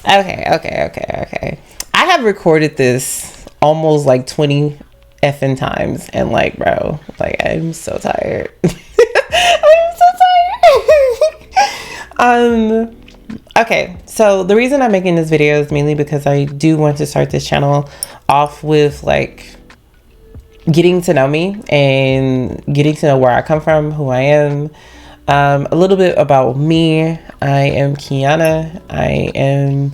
Okay. I have recorded this almost like 20 effing times, and like, bro, like, I'm so tired. I'm so tired. Okay, so the reason I'm making this video is mainly because I do want to start this channel off with like getting to know me and getting to know where I come from, who I am. A little bit about me. I am Kiana. I am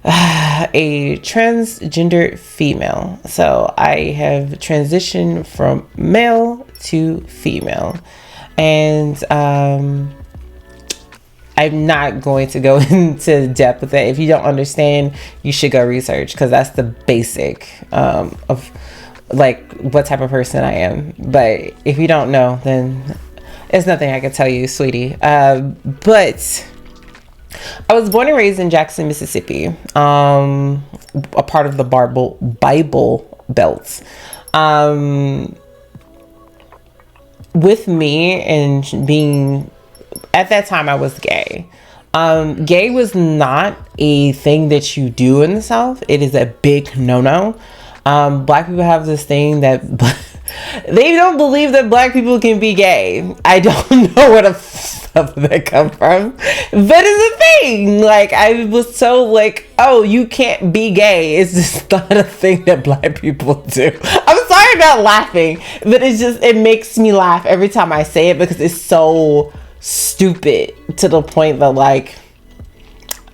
a transgender female. So I have transitioned from male to female. And I'm not going to go into depth with it. If you don't understand, you should go research, because that's the basic of like what type of person I am. But if you don't know, then there's nothing I can tell you, sweetie. But I was born and raised in Jackson, Mississippi, a part of the Bible Belt. With me and being, at that time I was gay. Gay was not a thing that you do in the South. It is a big no-no. Black people have this thing that they don't believe that black people can be gay. I don't know where the fuck that come from, but it's a thing. Like, I was so like, oh, you can't be gay. It's just not a thing that black people do. I'm sorry about laughing, but it makes me laugh every time I say it, because it's so stupid to the point that like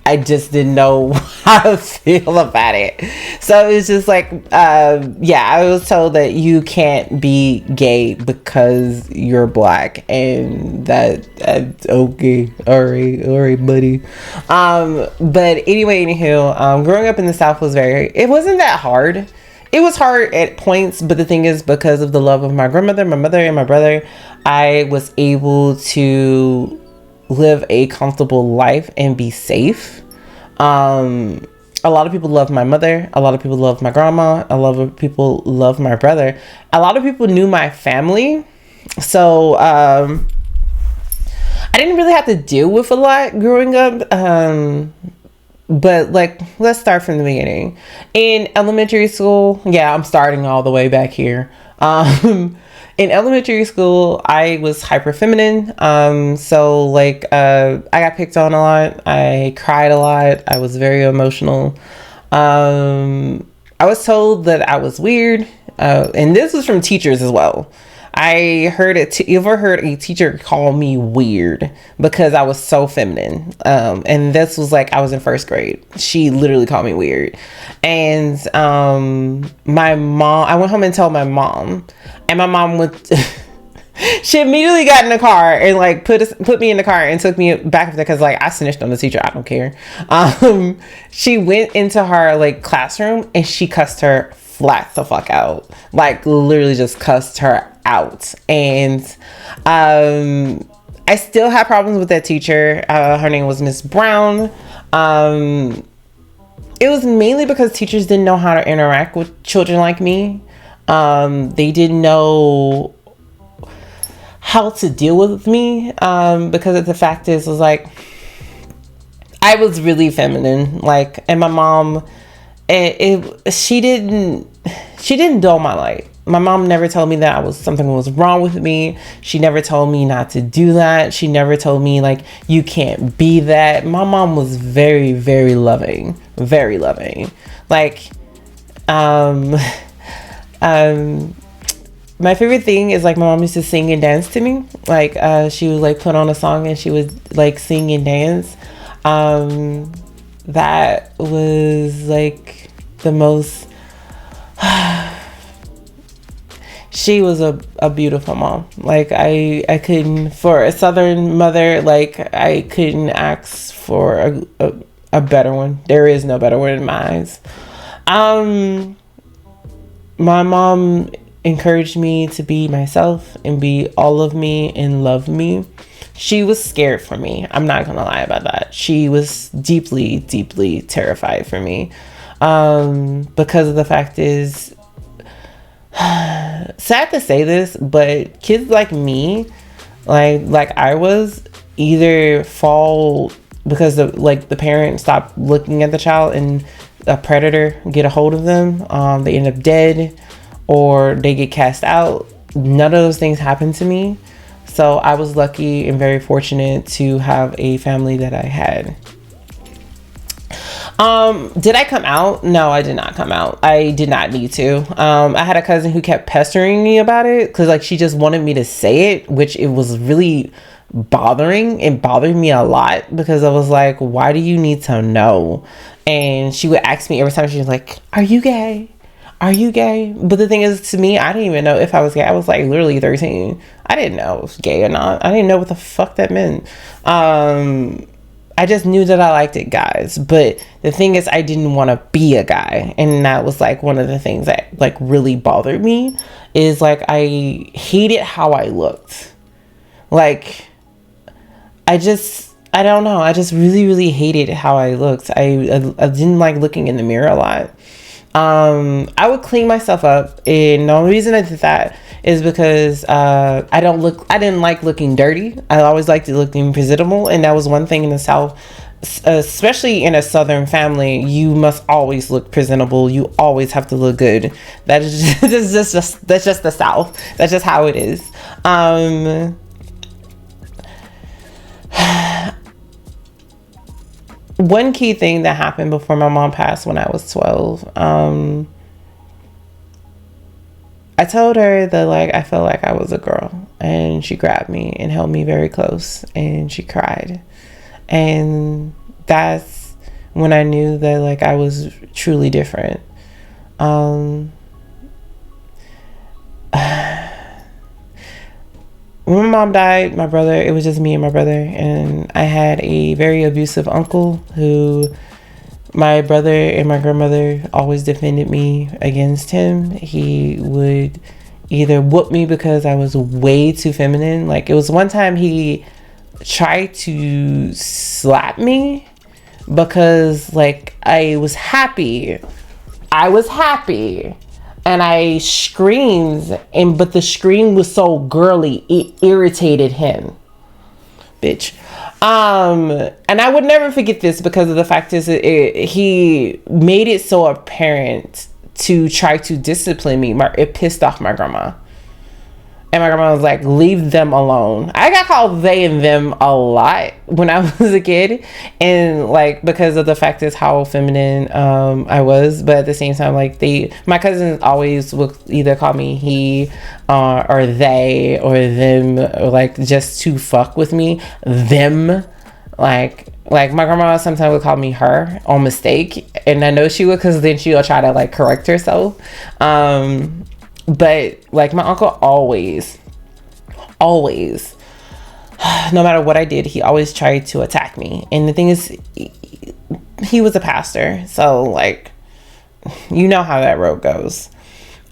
I just didn't know how to feel about it. So it's just like, yeah, I was told that you can't be gay because you're black, and that's okay. All right, buddy. But anyway, anywho, growing up in the South it wasn't that hard. It was hard at points, but the thing is, because of the love of my grandmother, my mother, and my brother, I was able to live a comfortable life and be safe. A lot of people love my mother. A lot of people love my grandma. A lot of people love my brother. A lot of people knew my family. So, I didn't really have to deal with a lot growing up. But like, let's start from the beginning. In elementary school, yeah, I'm starting all the way back here. In elementary school, I was hyper feminine. So like, I got picked on a lot. I cried a lot. I was very emotional. I was told that I was weird. And this was from teachers as well. I heard you ever heard a teacher call me weird because I was so feminine. And this was like, I was in first grade. She literally called me weird. And my mom, I went home and told my mom, and my mom would she immediately got in the car and like put me in the car and took me back there, because like I snitched on the teacher. I don't care. She went into her like classroom and she cussed her flat the fuck out. Like, literally just cussed her out. And I still have problems with that teacher. Her name was Miss Brown. It was mainly because teachers didn't know how to interact with children like me. They didn't know how to deal with me, because of the fact is, was like, I was really feminine. Like, and my mom, she didn't dull my light. My mom never told me that something was wrong with me. She never told me not to do that. She never told me like, you can't be that. My mom was very, very loving, very loving. Like, my favorite thing is like, my mom used to sing and dance to me. Like, she would like put on a song and she would like sing and dance. That was like the most, she was a beautiful mom. Like, I couldn't, for a Southern mother, like, I couldn't ask for a better one. There is no better one in my eyes. My mom encouraged me to be myself and be all of me and love me. She was scared for me. I'm not gonna lie about that. She was deeply, deeply terrified for me. Because of the fact is, sad to say this, but kids like me, like I was, either fall because the parent stopped looking at the child and a predator get a hold of them. They end up dead or they get cast out. None of those things happened to me. So I was lucky and very fortunate to have a family that I had. Did I come out? No, I did not come out. I did not need to. I had a cousin who kept pestering me about it because like she just wanted me to say it, which it was really bothering. It bothered me a lot because I was like, why do you need to know? And she would ask me every time. She was like, are you gay? Are you gay? But the thing is, to me, I didn't even know if I was gay. I was like literally 13. I didn't know if I was gay or not. I didn't know what the fuck that meant. I just knew that I liked it, guys. But the thing is, I didn't want to be a guy. And that was like one of the things that like really bothered me is like I hated how I looked. Like I don't know. I just really, really hated how I looked. I didn't like looking in the mirror a lot. I would clean myself up, and the only reason I did that is because I didn't like looking dirty. I always liked looking presentable, and that was one thing in the South, especially in a Southern family. You must always look presentable. You always have to look good. That's just the South. That's just how it is. One key thing that happened before my mom passed when I was 12, I told her that like I felt like I was a girl, and she grabbed me and held me very close and she cried. And that's when I knew that like I was truly different. When my mom died, it was just me and my brother, and I had a very abusive uncle who my brother and my grandmother always defended me against him. He would either whoop me because I was way too feminine. Like it was one time he tried to slap me because like I was happy. And I screamed, but the scream was so girly, it irritated him. Bitch. And I would never forget this because of the fact is he made it so apparent to try to discipline me. It pissed off my grandma. And my grandma was like, leave them alone. I got called they and them a lot when I was a kid. And like, because of the fact is how feminine I was. But at the same time, like my cousins always would either call me he or they or them, or like just to fuck with me. Them. Like my grandma sometimes would call me her on mistake. And I know she would because then she'll try to like correct herself. But like my uncle always, no matter what I did, he always tried to attack me. And the thing is, he was a pastor. So like, you know how that road goes.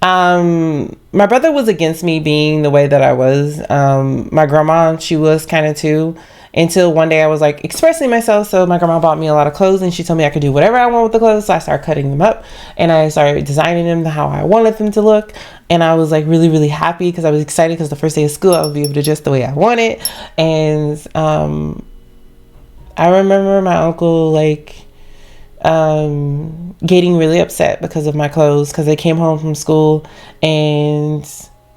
My brother was against me being the way that I was. My grandma, she was kind of too. Until one day I was like expressing myself. So my grandma bought me a lot of clothes and she told me I could do whatever I want with the clothes. So I started cutting them up and I started designing them how I wanted them to look. And I was like really, really happy because I was excited because the first day of school I would be able to dress the way I wanted. And I remember my uncle like getting really upset because of my clothes because I came home from school and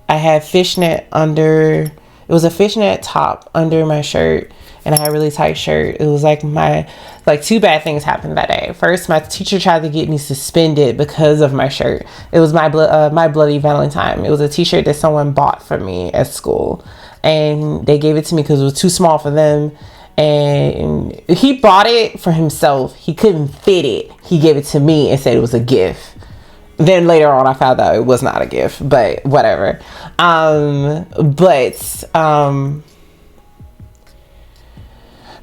I had fishnet under. It was a fishnet top under my shirt. And I had a really tight shirt. It was like two bad things happened that day. First, my teacher tried to get me suspended because of my shirt. It was my Bloody Valentine. It was a t-shirt that someone bought for me at school. And they gave it to me because it was too small for them. And he bought it for himself. He couldn't fit it. He gave it to me and said it was a gift. Then later on, I found out it was not a gift, but whatever.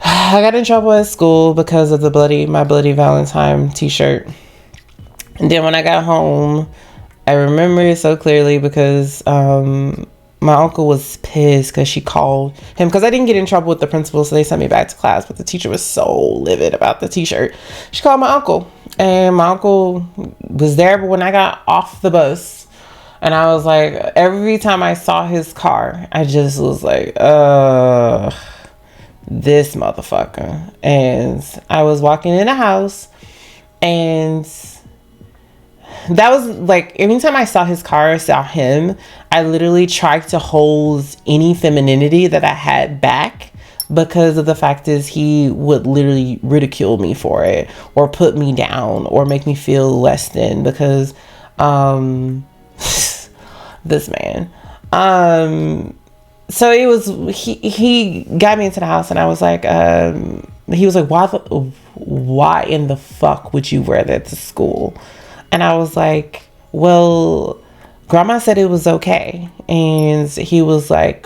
I got in trouble at school because of my Bloody Valentine t-shirt. And then when I got home, I remember it so clearly because my uncle was pissed because she called him because I didn't get in trouble with the principal, so they sent me back to class. But the teacher was so livid about the t-shirt. She called my uncle, and my uncle was there. But when I got off the bus, and I was like, every time I saw his car, I just was like, this motherfucker. And I was walking in the house, and that was like, anytime I saw his car or saw him, I literally tried to hold any femininity that I had back, because of the fact is he would literally ridicule me for it, or put me down, or make me feel less than, because this man. So it was, he got me into the house, and I was like, he was like, why in the fuck would you wear that to school? And I was like, well, grandma said it was okay. And he was like,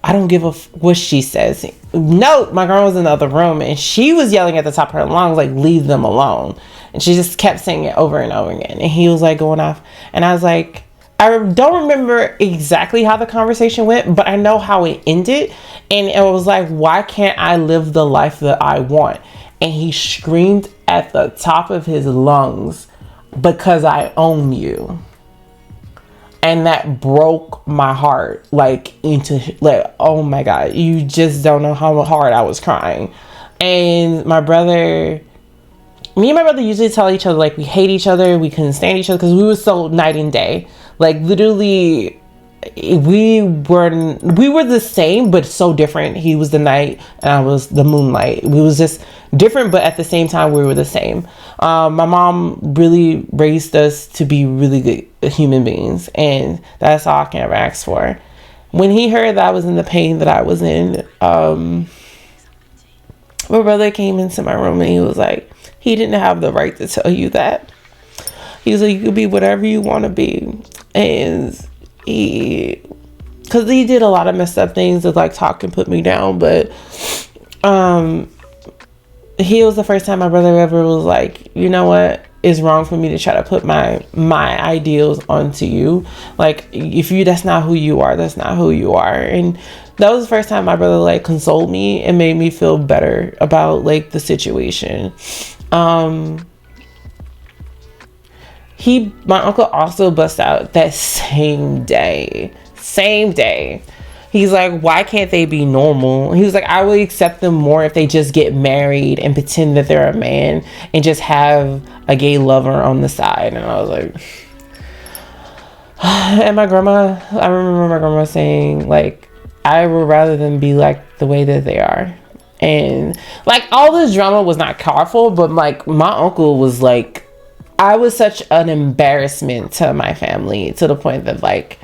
I don't give a what she says. No, my grandma was in the other room, and she was yelling at the top of her lungs, like, leave them alone. And she just kept saying it over and over again. And he was like going off. And I was like, I don't remember exactly how the conversation went, but I know how it ended. And it was like, why can't I live the life that I want? And he screamed at the top of his lungs, because I own you. And that broke my heart, like, into, like, oh my God, you just don't know how hard I was crying. And me and my brother usually tell each other, like, we hate each other, we couldn't stand each other, because we were so night and day. Like, literally, we were the same, but so different. He was the night, and I was the moonlight. We was just different, but at the same time, we were the same. My mom really raised us to be really good human beings, and that's all I can ever ask for. When he heard that I was in the pain that I was in, my brother came into my room, and he was like, he didn't have the right to tell you that. He was like, you could be whatever you want to be. And because he did a lot of messed up things to, like, talk and put me down, but he was the first time my brother ever was like, you know what, it's wrong for me to try to put my ideals onto you. Like, if that's not who you are, that's not who you are. And that was the first time my brother, like, consoled me and made me feel better about, like, the situation. My uncle also bust out that same day. He's like, why can't they be normal? He was like, I would accept them more if they just get married and pretend that they're a man and just have a gay lover on the side. And I was like, and I remember my grandma saying, like, I would rather them be like the way that they are. And, like, all this drama was not powerful, but, like, my uncle was like, I was such an embarrassment to my family, to the point that, like,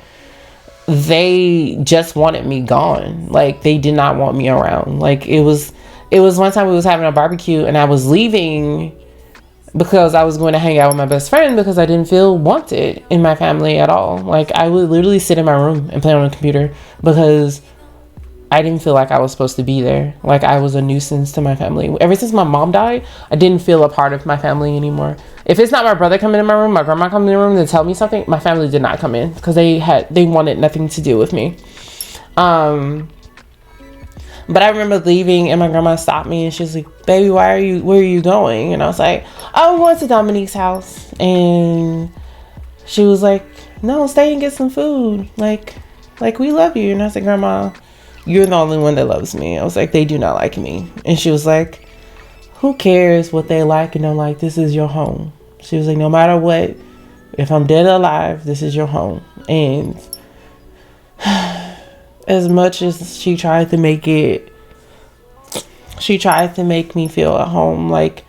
they just wanted me gone. Like, they did not want me around. Like, it was one time we was having a barbecue, and I was leaving because I was going to hang out with my best friend, because I didn't feel wanted in my family at all. Like, I would literally sit in my room and play on the computer, because I didn't feel like I was supposed to be there. Like, I was a nuisance to my family. Ever since my mom died, I didn't feel a part of my family anymore. If it's not my brother coming in my room, my grandma coming in the room to tell me something, my family did not come in, because they wanted nothing to do with me. But I remember leaving, and my grandma stopped me, and she was like, baby, where are you going? And I was like, oh, I'm going to Dominique's house. And she was like, no, stay and get some food. Like we love you. And I said, Grandma, you're the only one that loves me. I was like, they do not like me. And she was like, who cares what they like and don't like? This is your home. She was like, no matter what, if I'm dead or alive, this is your home. And as much as she tried to make me feel at home, like,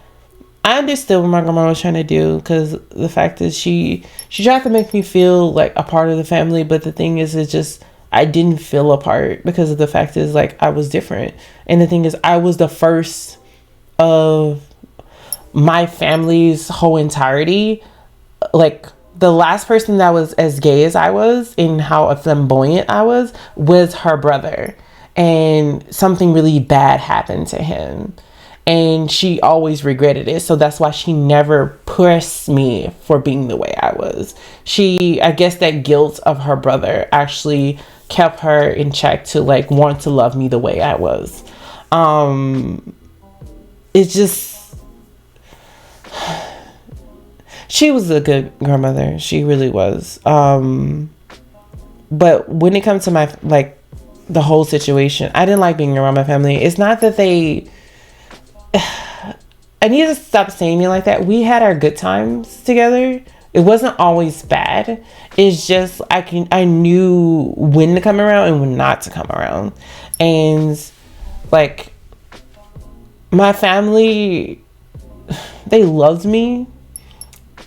I understood what my grandma was trying to do, because the fact is she tried to make me feel like a part of the family. But the thing is, it's just, I didn't feel a part, because of the fact is, like, I was different. And the thing is, I was the first of my family's whole entirety. Like, the last person that was as gay as I was, and how flamboyant I was her brother. And something really bad happened to him, and she always regretted it. So that's why she never pressed me for being the way I was. I guess that guilt of her brother actually kept her in check to, like, want to love me the way I was. It's just, she was a good grandmother. She really was. But when it comes to my, like, the whole situation. I didn't like being around my family. It's not that they... I need to stop saying it like that. We had our good times together. It wasn't always bad. It's just I knew when to come around and when not to come around. And like my family, they loved me,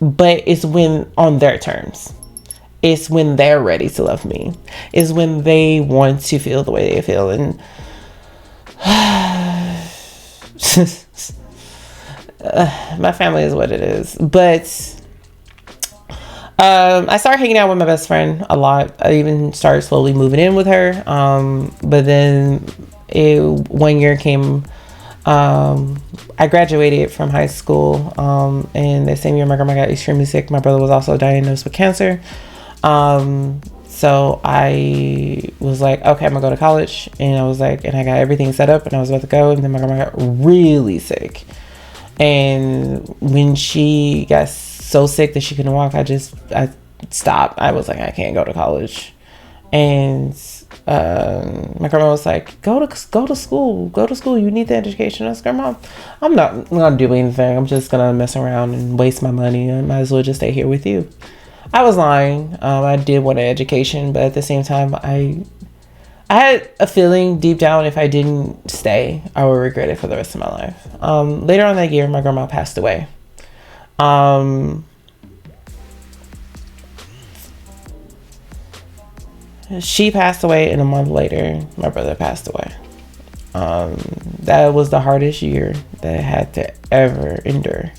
but it's when on their terms. It's when they're ready to love me. It's when they want to feel the way they feel. And my family is what it is. But I started hanging out with my best friend a lot. I even started slowly moving in with her. But then 1 year came. I graduated from high school. And the same year my grandma got extremely sick. My brother was also diagnosed with cancer. So I was like, okay, I'm gonna go to college. And I was like, and I got everything set up and I was about to go. And then my grandma got really sick. And when she got so sick that she couldn't walk, I stopped. I was like, I can't go to college. And my grandma was like, go to school. You need the education. I was like, Grandma, I'm not gonna do anything. I'm just gonna mess around and waste my money. I might as well just stay here with you. I was lying. I did want an education, but at the same time, I had a feeling deep down if I didn't stay, I would regret it for the rest of my life. Later on that year, my grandma passed away. She passed away, and a month later, my brother passed away. That was the hardest year that I had to ever endure.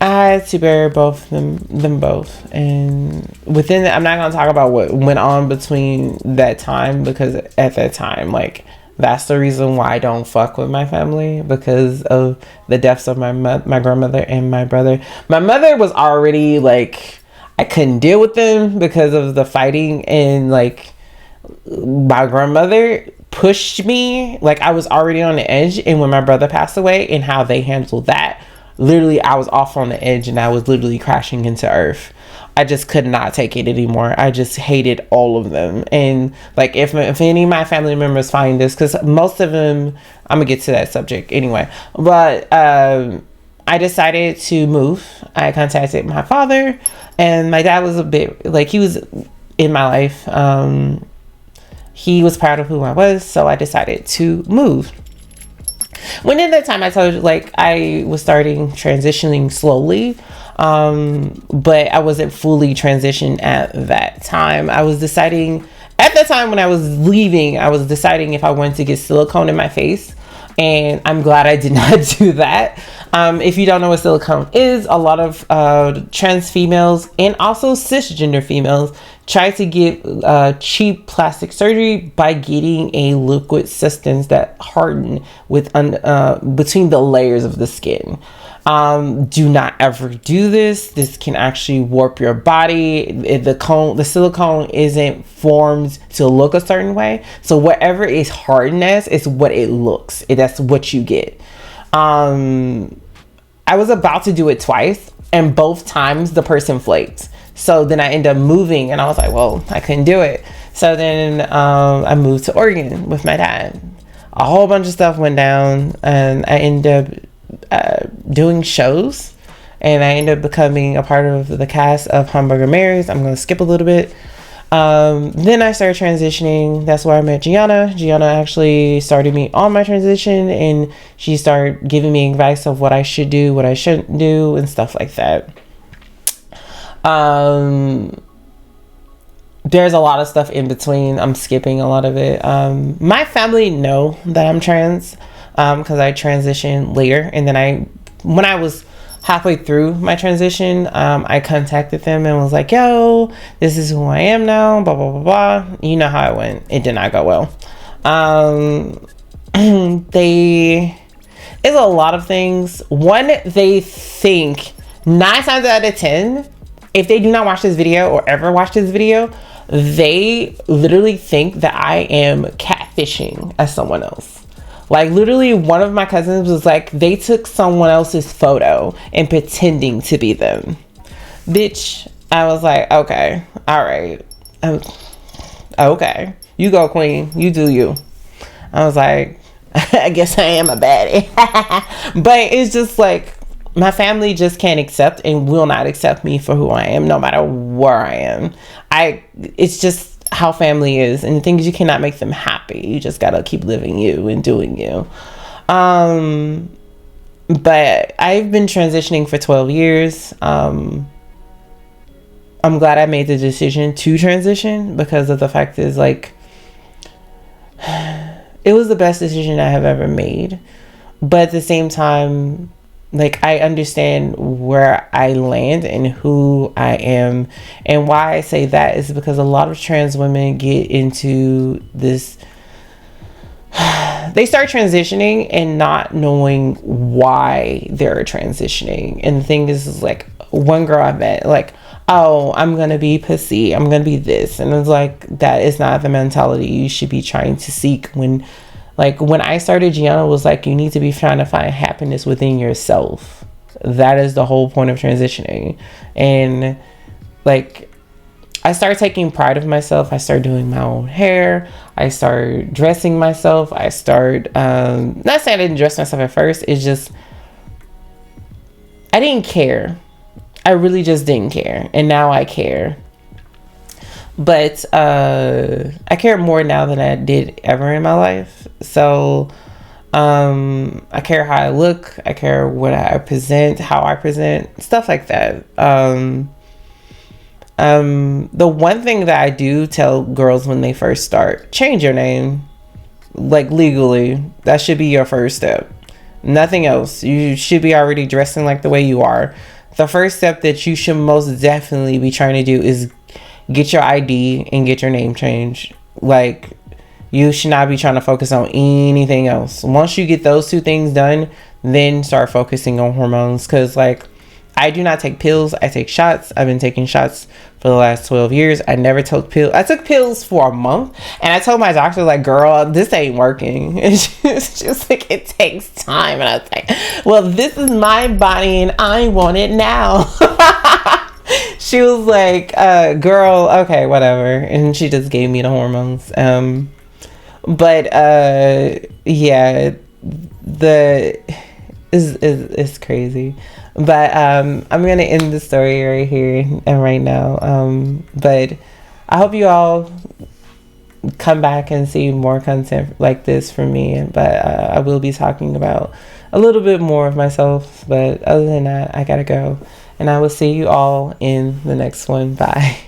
I had to bury both them both, and within I'm not gonna talk about what went on between that time, because at that time, like, that's the reason why I don't fuck with my family, because of the deaths of my grandmother and my brother. My mother was already like, I couldn't deal with them because of the fighting, and like my grandmother pushed me, like I was already on the edge. And when my brother passed away and how they handled that, literally I was off on the edge and I was literally crashing into earth. I just could not take it anymore. I just hated all of them. And like, if any of my family members find this, because most of them, I'm gonna get to that subject anyway, but I decided to move. I contacted my father, and my dad was a bit like, he was in my life. He was proud of who I was, so I decided to move. When in that time, I told you, like, I was starting transitioning slowly, but I wasn't fully transitioned at that time. I was deciding, at the time when I was leaving, I was deciding if I wanted to get silicone in my face, and I'm glad I did not do that. If you don't know what silicone is, a lot of trans females and also cisgender females try to get cheap plastic surgery by getting a liquid substance that harden with between the layers of the skin. Do not ever do this. This can actually warp your body. The silicone isn't formed to look a certain way, so whatever is hardened as is what it looks. That's what you get. I was about to do it twice, and both times the person flaked. So then I ended up moving, and I was like, well, I couldn't do it. So then I moved to Oregon with my dad. A whole bunch of stuff went down, and I ended up doing shows, and I ended up becoming a part of the cast of Hamburger Marys. I'm going to skip a little bit. Then I started transitioning. That's where I met Gianna. Gianna actually started me on my transition, and she started giving me advice of what I should do, what I shouldn't do, and stuff like that. There's a lot of stuff in between. I'm skipping a lot of it. My family know that I'm trans, because I transitioned later, and then when I was halfway through my transition, I contacted them and was like, yo, this is who I am now, blah, blah, blah, blah. You know how it went. It did not go well. It's a lot of things. One, they think 9 times out of 10, if they do not watch this video or ever watch this video, they literally think that I am catfishing as someone else. Like, literally, one of my cousins was like, they took someone else's photo and pretending to be them. Bitch, I was like, okay, all right. Okay, you go, queen. You do you. I was like, I guess I am a baddie. But it's just like, my family just can't accept and will not accept me for who I am, no matter where I am. It's just how family is, and the thing is, you cannot make them happy. You just gotta keep living you and doing you. But I've been transitioning for 12 years. I'm glad I made the decision to transition, because of the fact is, like, it was the best decision I have ever made. But at the same time, like, I understand where I land and who I am. And why I say that is because a lot of trans women get into this, they start transitioning and not knowing why they're transitioning. And the thing is like, one girl I met, like, oh, I'm gonna be pussy, I'm gonna be this, and it's like, that is not the mentality you should be trying to seek. When I started, Gianna was like, you need to be trying to find happiness within yourself. That is the whole point of transitioning. And like, I started taking pride of myself. I started doing my own hair. I started dressing myself. I started, not saying I didn't dress myself at first. It's just, I didn't care. I really just didn't care. And now I care. But I care more now than I did ever in my life. So I care how I look. I care what I present, how I present, stuff like that. The one thing that I do tell girls when they first start, change your name, like, legally. That should be your first step. Nothing else. You should be already dressing like the way you are. The first step that you should most definitely be trying to do is get your ID and get your name changed. Like, you should not be trying to focus on anything else. Once you get those two things done, then start focusing on hormones. Because, like, I do not take pills. I take shots. I've been taking shots for the last 12 years. I never took pills. I took pills for a month. And I told my doctor, like, girl, this ain't working. And she's just like, it takes time. And I was like, well, this is my body and I want it now. She was like, girl, okay, whatever. And she just gave me the hormones. Yeah, it's crazy. But I'm gonna end the story right here and right now. But I hope you all come back and see more content like this from me. But I will be talking about a little bit more of myself. But other than that, I gotta go. And I will see you all in the next one. Bye.